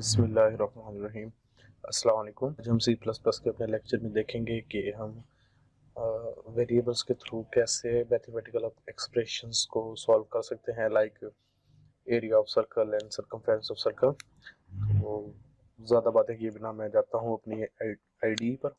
बिस्मिल्लाहिर्रहमानिर्रहीम। अस्सलाम वालेकुम। आज हम सी प्लस प्लस के अपने लेक्चर में देखेंगे कि हम वेरिएबल्स के थ्रू कैसे मैथमेटिकल एक्सप्रेशंस को सॉल्व कर सकते हैं, like area of circle and circumference of circle. तो ज़्यादा बातें किए बिना मैं जाता हूँ अपनी आईडी पर।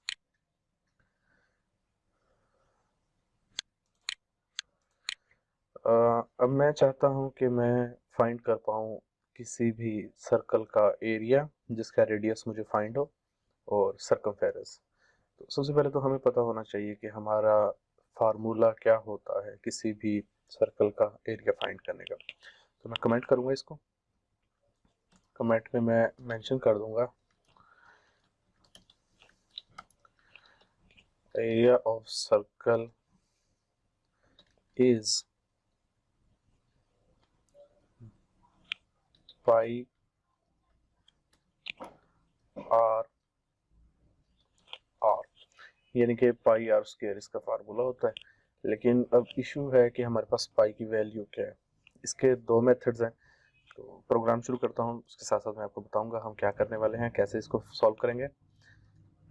अब मैं चाहता हूँ कि मैं फाइंड कर पाऊँ किसी भी सर्कल का एरिया जिसका रेडियस मुझे फाइंड हो और सरकमफेरेंस। तो सबसे पहले तो हमें पता होना चाहिए कि हमारा फार्मूला क्या होता है किसी भी सर्कल का एरिया फाइंड करने का। तो मैं कमेंट करूंगा, इसको कमेंट में मैं मेंशन कर दूंगा area of circle is pi r r, यानी कि पाई आर स्क्वायर इसका फार्मूला होता है। लेकिन अब इशू है कि हमारे पास पाई की वैल्यू क्या है। इसके दो मेथड्स हैं। तो प्रोग्राम शुरू करता हूँ, उसके साथ साथ मैं आपको बताऊंगा हम क्या करने वाले हैं, कैसे इसको सॉल्व करेंगे।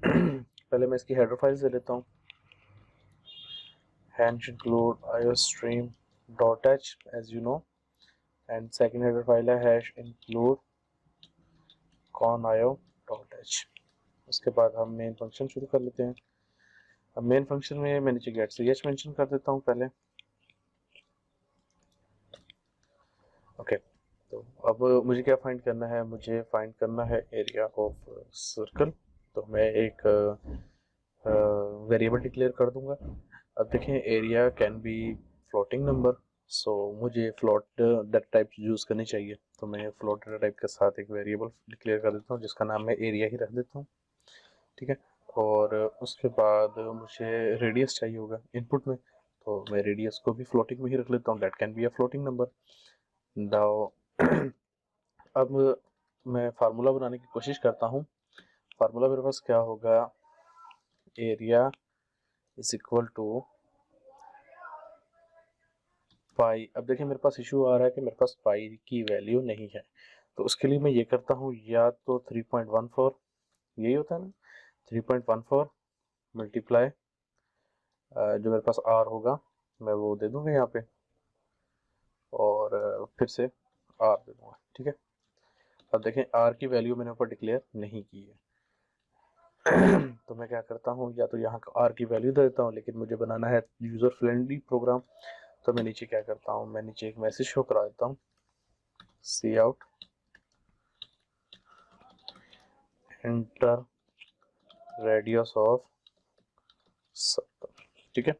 पहले मैं इसकी हेडर फाइल से लेता हूँ, hence include iostream.h as you know, and second header file है hash include conio.h। उसके बाद हम मेन फंक्शन शुरू कर लेते हैं। अब मेन फंक्शन में मैं नीचे गेट सी एच मेंशन कर देता हूँ पहले। ओके, तो अब मुझे क्या फाइंड करना है, मुझे फाइंड करना है एरिया ऑफ सर्कल। तो मैं एक वेरिएबल डिक्लेयर कर दूंगा। अब देखें, area can be floating number, so मुझे फ्लोट डाटा टाइप यूज़ करनी चाहिए। तो मैं फ्लोट डाटा टाइप के साथ एक वेरिएबल डिक्लेयर कर देता हूँ जिसका नाम मैं एरिया ही रख देता हूँ, ठीक है। और उसके बाद मुझे रेडियस चाहिए होगा इनपुट में, तो मैं रेडियस को भी फ्लोटिंग में ही रख लेता हूँ, that can be a floating number. Now अब मैं फार्मूला बनाने की कोशिश करता हूँ। फार्मूला मेरे पास क्या होगा, एरिया इज इक्वल टू पाई। अब देखिए मेरे पास इशू आ रहा है कि मेरे पास पाई की वैल्यू नहीं है। तो उसके लिए मैं ये करता हूँ, या तो 3.14 यही होता है ना, 3.14 मल्टीप्लाई जो मेरे पास आर होगा मैं वो दे दूंगा यहाँ पे, और फिर से आर दे दूंगा, ठीक है। अब देखें आर की वैल्यू मैंने ऊपर डिक्लेयर नहीं की है। तो मैं क्या करता हूँ, या तो यहाँ आर की वैल्यू दे देता हूँ, लेकिन मुझे बनाना है यूज़र फ्रेंडली प्रोग्राम। तो मैं नीचे क्या करता हूँ, मैं नीचे एक मैसेज शो करा देता हूँ, cout enter radius of circle, ठीक है।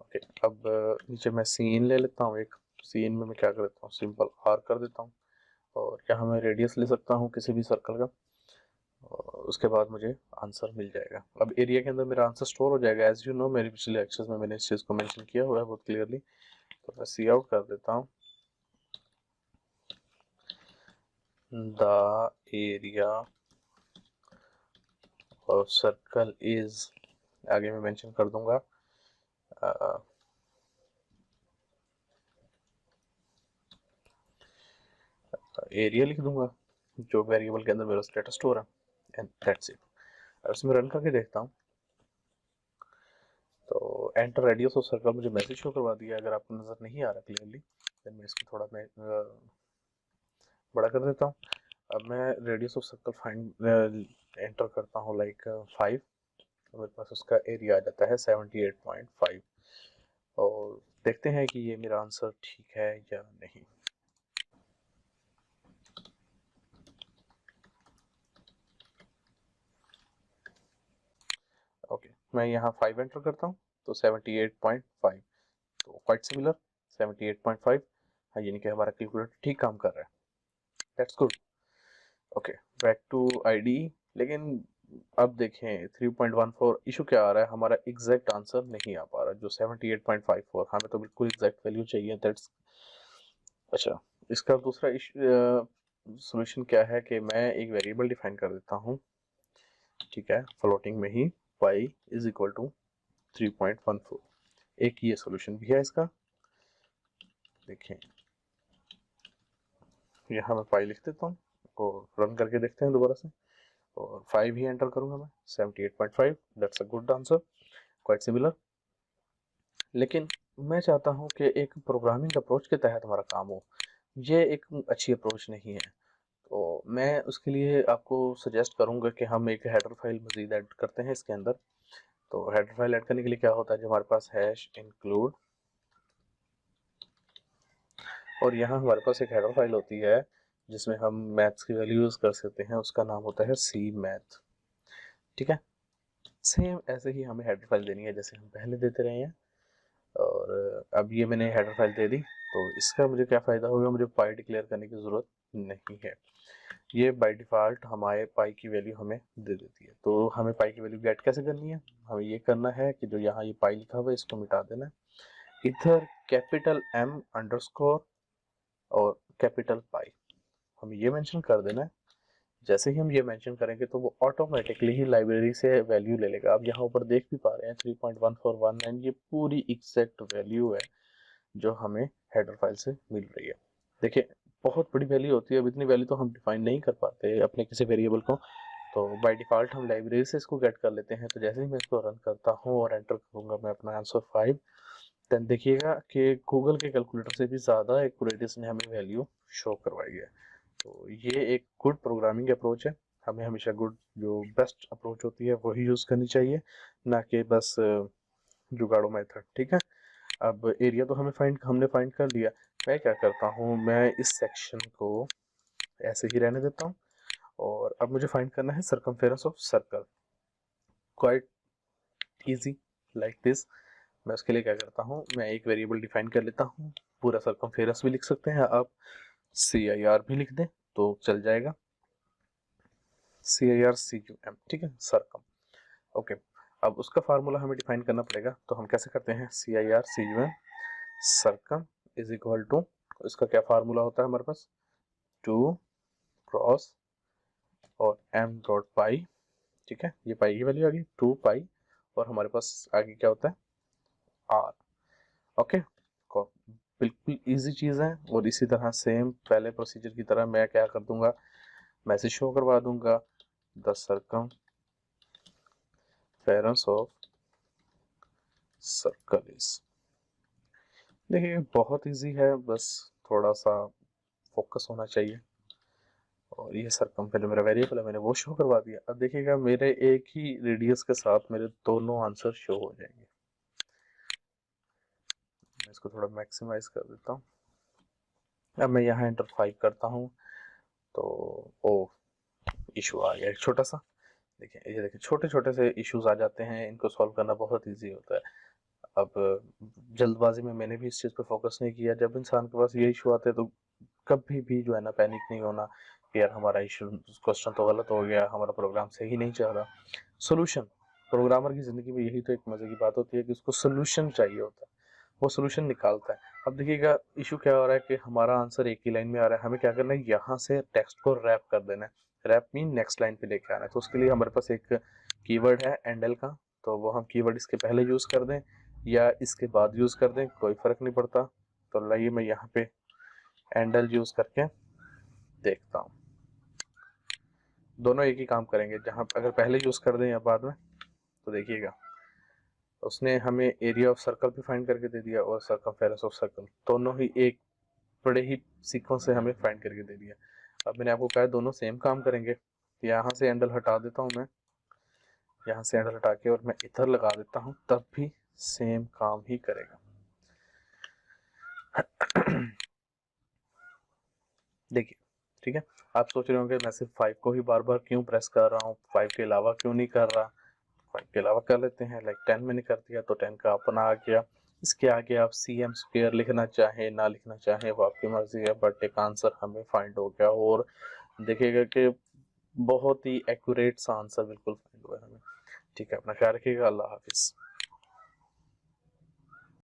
ओके, अब नीचे मैं सीन ले लेता हूँ एक। सीन में मैं क्या कर देता हूँ, सिंपल आर कर देता हूँ, और यहाँ मैं रेडियस ले सकता हूँ किसी भी सर्कल का, और उसके बाद मुझे आंसर मिल जाएगा। अब एरिया के अंदर मेरा आंसर स्टोर हो जाएगा। एज यू नो, मेरे पिछले लेक्चर्स में मैंने इस चीज़ को मेंशन किया हुआ है बहुत क्लियरली। तो मैं सी आउट कर देता हूँ, the area of circle is, आगे मैं मेंशन कर दूंगा एरिया लिख दूंगा जो वेरिएबल के अंदर मेरा स्टेटस स्टोर है, एंड दैट्स इट। अब इसमें रन करके देखता हूँ, तो एंटर रेडियस ऑफ सर्कल मुझे मैसेज शो करवा दिया। अगर आपको नज़र नहीं आ रहा क्लियरली, देन मैं इसको थोड़ा मैं बड़ा कर देता हूँ। अब मैं radius of circle find enter करता हूँ, लाइक 5, तो मेरे पास उसका एरिया आ जाता है 78.5। और देखते हैं कि ये मेरा आंसर ठीक है या नहीं। ओके, मैं यहाँ 5 एंटर करता हूँ, तो 78.5, तो क्वाइट सिमिलर 78.5। हाँ, यानी कि हमारा कैलकुलेटर ठीक काम कर रहा है, that's good. Okay, back to ID. लेकिन अब देखें 3.14 इशू क्या आ रहा है, हमारा एग्जैक्ट आंसर नहीं आ पा रहा जो 78.54, हमें तो बिल्कुल एग्जैक्ट वैल्यू चाहिए, दैट्स। अच्छा, इसका दूसरा सोल्यूशन क्या है कि मैं एक वेरिएबल डिफाइन कर देता हूँ, ठीक है, फ्लोटिंग में ही, पाई इज इक्वल टू 3.14। एक ये सोल्यूशन भी है इसका। देखें, यहाँ मैं पाई लिख देता हूँ, इसको रन करके देखते हैं दोबारा से, और 5 ही एंटर करूंगा मैं, 78.5, that's a good answer, quite similar. लेकिन मैं चाहता हूं कि एक प्रोग्रामिंग अप्रोच के तहत हमारा काम हो, ये एक अच्छी अप्रोच नहीं है। तो मैं उसके लिए आपको सजेस्ट करूंगा कि हम एक हेडर फाइल मजीद ऐड करते हैं इसके अंदर। तो हेडर फाइल ऐड करने के लिए क्या होता है, जो हमारे पास हैश इंक्लूड, और यहाँ हमारे पास एक हेडर फाइल होती है जिसमें हम मैथ्स की वैल्यू यूज कर सकते हैं, उसका नाम होता है सी मैथ। ठीक है, सेम ऐसे ही हमें हेडर फाइल देनी है जैसे हम पहले देते रहे हैं। और अब ये मैंने हेडर फाइल दे दी, तो इसका मुझे क्या फ़ायदा होगा, मुझे पाई डिक्लेयर करने की ज़रूरत नहीं है। ये बाय डिफ़ॉल्ट हमारे पाई की वैल्यू हमें दे देती है। तो हमें पाई की वैल्यू गेट कैसे करनी है, हमें ये करना है कि जो यहाँ ये पाई लिखा हुआ है इसको मिटा देना है, इधर कैपिटल M अंडरस्कोर और कैपिटल पाई हमें ये मेंशन कर देना है। जैसे ही हम ये मेंशन करेंगे तो वो ऑटोमेटिकली ही लाइब्रेरी से वैल्यू ले लेगा। आप यहाँ ऊपर देख भी पा रहे हैं 3.1419, ये पूरी एग्जैक्ट वैल्यू है जो हमें हेडर फाइल से मिल रही है। देखिए बहुत बड़ी वैल्यू होती है, अब इतनी वैल्यू तो हम डिफाइन नहीं कर पाते अपने किसी वेरिएबल को, तो बाय डिफ़ॉल्ट हम लाइब्रेरी से इसको गेट कर लेते हैं। तो जैसे ही मैं इसको रन करता हूँ और एंटर करूँगा मैं अपना आंसर 5, देन देखिएगा कि गूगल के कैलकुलेटर से भी ज़्यादा एक्यूरेट इसने हमें वैल्यू शो करवाई है। तो ये एक गुड प्रोग्रामिंग अप्रोच है, हमें हमेशा गुड जो बेस्ट अप्रोच होती है वही यूज़ करनी चाहिए, ना कि बस जुगाड़ो मेथड। ठीक है, अब एरिया तो हमने फाइंड कर लिया। मैं क्या करता हूँ, मैं इस सेक्शन को ऐसे ही रहने देता हूँ, और अब मुझे फाइंड करना है circumference of circle, quite easy like this. मैं उसके लिए क्या करता हूँ, मैं एक वेरिएबल डिफाइन कर लेता हूँ, पूरा सर्कमफेरेंस भी लिख सकते हैं आप, CIR भी लिख दें तो चल जाएगा, CIRCUM। ठीक है, सर्कम। ओके, अब उसका फार्मूला हमें डिफाइन करना पड़ेगा, तो हम कैसे करते हैं, CIRCUM circum is equal to, इसका क्या फार्मूला होता है हमारे पास, 2 क्रॉस और m डॉट पाई। ठीक है, ये पाई की वैल्यू आ गई 2 पाई, और हमारे पास आगे क्या होता है r। ओके, बिल्कुल इजी चीज़ है। और इसी तरह सेम पहले प्रोसीजर की तरह मैं क्या कर दूंगा, मैसेज शो करवा दूंगा the circumference of circle is. देखिए बहुत इजी है, बस थोड़ा सा फोकस होना चाहिए। और ये सर्कमफेरेंस मेरा वेरिएबल है, मैंने वो शो करवा दिया। अब देखिएगा मेरे एक ही रेडियस के साथ मेरे दोनों आंसर शो हो जाएंगे। मैं इसको थोड़ा मैक्सिमाइज कर देता हूँ। अब मैं यहाँ एंटर 5 करता हूँ, तो ओ इशू आ गया एक छोटा सा। देखिए ये देखिए छोटे छोटे से इश्यूज आ जाते हैं, इनको सॉल्व करना बहुत इजी होता है। अब जल्दबाजी में मैंने भी इस चीज़ पे फोकस नहीं किया। जब इंसान के पास ये इशू आते हैं तो कभी भी जो है ना पैनिक नहीं होना कि यार हमारा इशू क्वेश्चन तो गलत हो गया, हमारा प्रोग्राम सही नहीं चल रहा। सोल्यूशन, प्रोग्रामर की ज़िंदगी में यही तो एक मज़े की बात होती है कि उसको सोल्यूशन चाहिए होता है, वो सोल्यूशन निकालता है। अब देखिएगा इशू क्या हो रहा है कि हमारा आंसर एक ही लाइन में आ रहा है, हमें क्या करना है, यहाँ से टेक्स्ट को रैप कर देना है। रैप मीन नेक्स्ट लाइन पे लेके आना है। तो उसके लिए हमारे पास एक कीवर्ड है एंडल का, तो वो हम कीवर्ड इसके पहले यूज़ कर दें या इसके बाद यूज़ कर दें, कोई फ़र्क नहीं पड़ता। तो लाइए मैं यहाँ पे एंडल यूज़ करके देखता हूँ, दोनों एक ही काम करेंगे। जहाँ अगर पहले यूज़ कर दें या बाद में, तो देखिएगा उसने हमें एरिया ऑफ सर्कल भी फाइंड करके दे दिया और सर्कमफेरेंस ऑफ सर्कल, दोनों ही एक बड़े ही सीक्वेंस से हमें फाइंड करके दे दिया। अब मैंने आपको कहा दोनों सेम काम करेंगे। यहाँ से एंडल हटा देता हूँ मैं, यहाँ से एंडल हटा के और मैं इधर लगा देता हूँ, तब भी सेम काम ही करेगा। देखिए ठीक है, आप सोच रहे होंगे मैं सिर्फ 5 को ही बार बार क्यों प्रेस कर रहा हूँ, 5 के अलावा क्यों नहीं कर रहा। 5 के अलावा कर लेते हैं, लाइक 10 मैंने कर दिया तो 10 का अपना आ गया। इसके आगे आप CM स्क्वायर लिखना चाहें ना लिखना चाहें वो आपकी मर्जी है, बट एक आंसर हमें फाइंड हो गया। और देखिएगा कि बहुत ही एक्यूरेट सा आंसर बिल्कुल फाइंड हुआ है हमें। ठीक है, अपना ख्याल रखिएगा, अल्लाह हाफिज़।